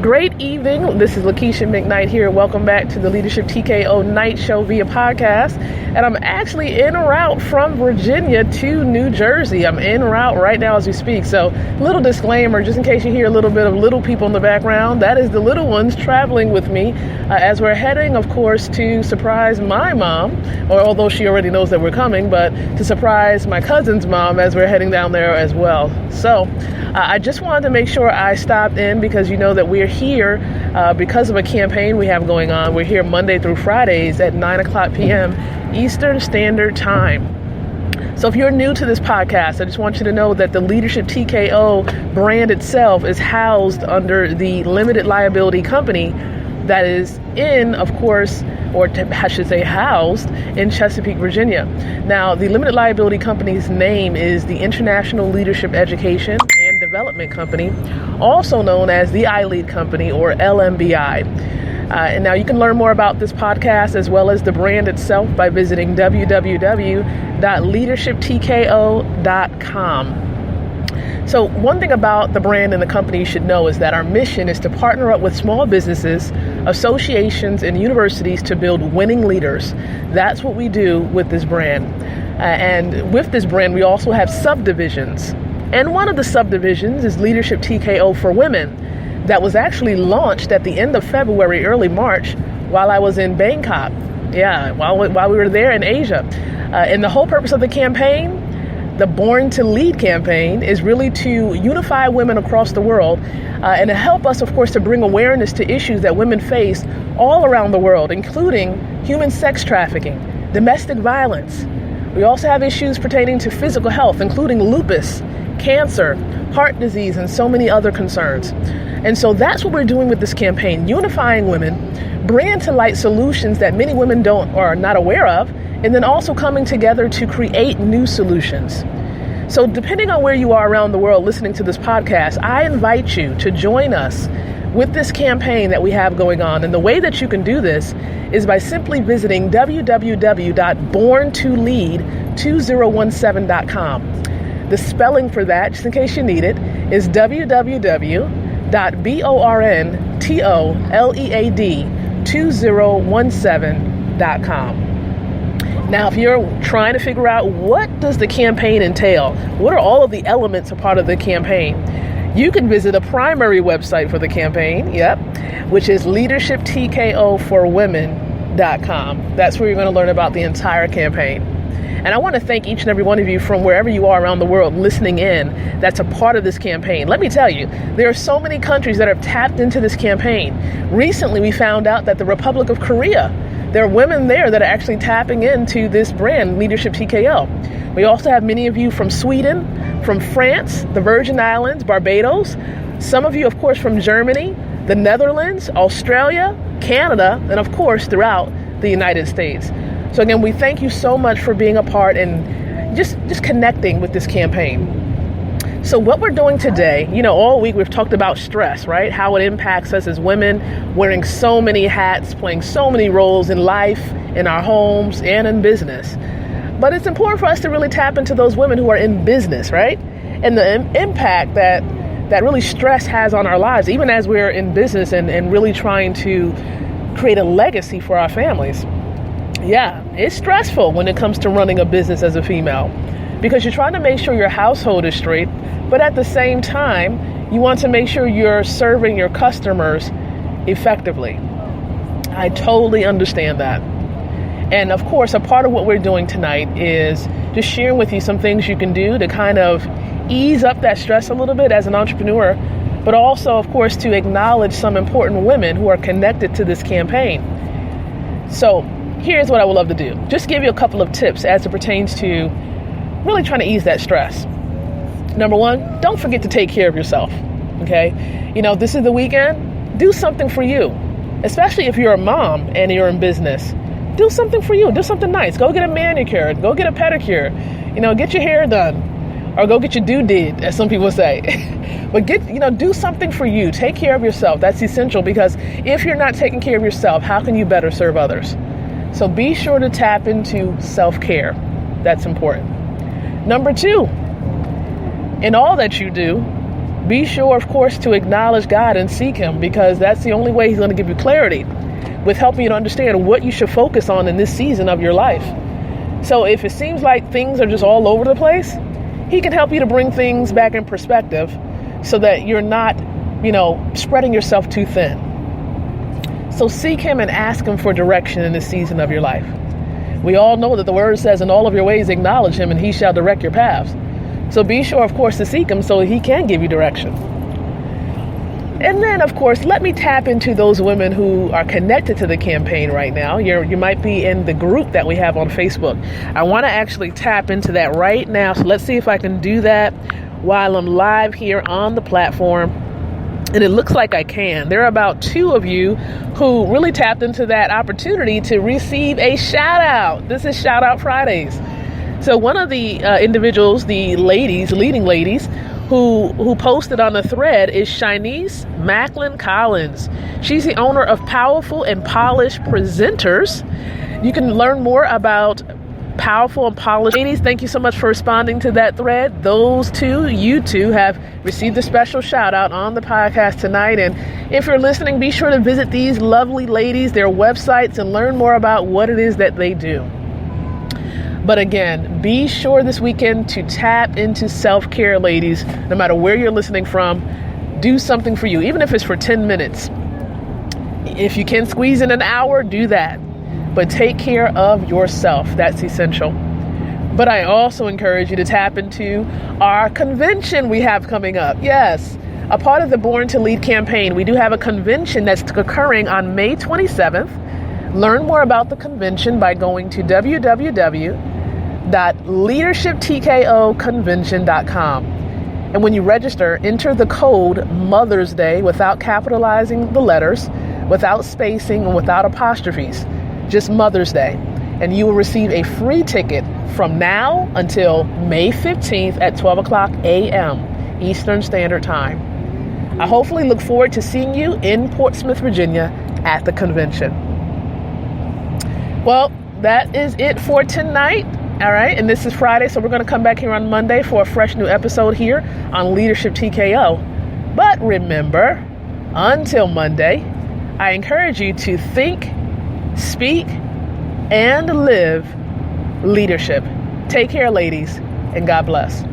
Great evening. This is Lakeisha McKnight here. Welcome back to the Leadership TKO Night Show via podcast. And I'm actually en route from Virginia to New Jersey. I'm en route right now as we speak. So, little disclaimer, just in case you hear a little bit of little people in the background, that is the little ones traveling with me as we're heading, of course, to surprise my mom, or although she already knows that we're coming, but to surprise my cousin's mom as we're heading down there as well. So, I just wanted to make sure I stopped in because you know that we're here because of a campaign we have going on. We're here Monday through Fridays at 9 o'clock p.m. Eastern Standard Time. So if you're new to this podcast, I just want you to know that the Leadership TKO brand itself is housed under the limited liability company that is in, of course, or I should say housed in Chesapeake, Virginia. Now, the limited liability company's name is the International Leadership Education and Development Company, also known as the iLead Company or LMBI. And now you can learn more about this podcast as well as the brand itself by visiting www.leadershiptko.com. So one thing about the brand and the company you should know is that our mission is to partner up with small businesses, associations, and universities to build winning leaders. That's what we do with this brand. And with this brand, we also have subdivisions. And one of the subdivisions is Leadership TKO for Women that was actually launched at the end of February, early March, while I was in Bangkok. Yeah, while we were there in Asia. And the whole purpose of the campaign, the Born to Lead campaign, is really to unify women across the world and to help us, of course, to bring awareness to issues that women face all around the world, including human sex trafficking, domestic violence. We also have issues pertaining to physical health, including lupus, cancer, heart disease, and so many other concerns. And so that's what we're doing with this campaign, unifying women, bringing to light solutions that many women don't or are not aware of, and then also coming together to create new solutions. So depending on where you are around the world listening to this podcast, I invite you to join us with this campaign that we have going on. And the way that you can do this is by simply visiting www.borntolead2017.com. The spelling for that, just in case you need it, is www.borntolead2017.com. Now, if you're trying to figure out what does the campaign entail, what are all of the elements a part of the campaign, you can visit a primary website for the campaign, which is leadershiptkoforwomen.com. That's where you're going to learn about the entire campaign. And I want to thank each and every one of you from wherever you are around the world listening in that's a part of this campaign. Let me tell you, there are so many countries that have tapped into this campaign. Recently, we found out that the Republic of Korea, there are women there that are actually tapping into this brand, Leadership TKO. We also have many of you from Sweden, from France, the Virgin Islands, Barbados. Some of you, of course, from Germany, the Netherlands, Australia, Canada, and of course, throughout the United States. So again, we thank you so much for being a part and just connecting with this campaign. So what we're doing today, all week we've talked about stress, right? How it impacts us as women, wearing so many hats, playing so many roles in life, in our homes, and in business. But it's important for us to really tap into those women who are in business, right? And the impact that really stress has on our lives, even as we're in business and really trying to create a legacy for our families. Yeah, it's stressful when it comes to running a business as a female because you're trying to make sure your household is straight, but at the same time, you want to make sure you're serving your customers effectively. I totally understand that. And of course, a part of what we're doing tonight is just sharing with you some things you can do to kind of ease up that stress a little bit as an entrepreneur, but also, of course, to acknowledge some important women who are connected to this campaign. So here's what I would love to do. Just give you a couple of tips as it pertains to really trying to ease that stress. Number one, don't forget to take care of yourself, okay? This is the weekend. Do something for you, especially if you're a mom and you're in business. Do something for you. Do something nice. Go get a manicure. Go get a pedicure. Get your hair done. Or go get your doo-did, as some people say. But do something for you. Take care of yourself. That's essential because if you're not taking care of yourself, how can you better serve others? So be sure to tap into self-care. That's important. Number two, in all that you do, Be sure, of course, to acknowledge God and seek him, because that's the only way he's going to give you clarity with helping you to understand what you should focus on in this season of your life. So if it seems like things are just all over the place, he can help you to bring things back in perspective so that you're not, spreading yourself too thin. So seek him and ask him for direction in this season of your life. We all know that the word says, in all of your ways acknowledge him and he shall direct your paths. So be sure, of course, to seek him so he can give you direction. And then, of course, let me tap into those women who are connected to the campaign right now. You might be in the group that we have on Facebook. I want to actually tap into that right now. So let's see if I can do that while I'm live here on the platform. And it looks like I can. There are about 2 of you who really tapped into that opportunity to receive a shout out. This is Shout Out Fridays. So one of the individuals, the leading ladies, who posted on the thread is Shanice Macklin Collins. She's the owner of Powerful and Polished Presenters. You can learn more about Powerful and Polished. Ladies, thank you so much for responding to that thread. You two have received a special shout out on the podcast tonight. And if you're listening, be sure to visit these lovely ladies, their websites, and learn more about what it is that they do. But again, be sure this weekend to tap into self-care, ladies. No matter where you're listening from, do something for you, even if it's for 10 minutes. If you can squeeze in an hour, do that. But take care of yourself. That's essential. But I also encourage you to tap into our convention we have coming up. Yes, a part of the Born to Lead campaign, we do have a convention that's occurring on May 27th. Learn more about the convention by going to www.leadershiptkoconvention.com. And when you register, enter the code Mother's Day without capitalizing the letters, without spacing, and without apostrophes. Just Mother's Day. And you will receive a free ticket from now until May 15th at 12 o'clock a.m. Eastern Standard Time. I hopefully look forward to seeing you in Portsmouth, Virginia at the convention. Well, that is it for tonight. All right. And this is Friday, so we're going to come back here on Monday for a fresh new episode here on Leadership TKO. But remember, until Monday, I encourage you to think, speak, and live leadership. Take care, ladies, and God bless.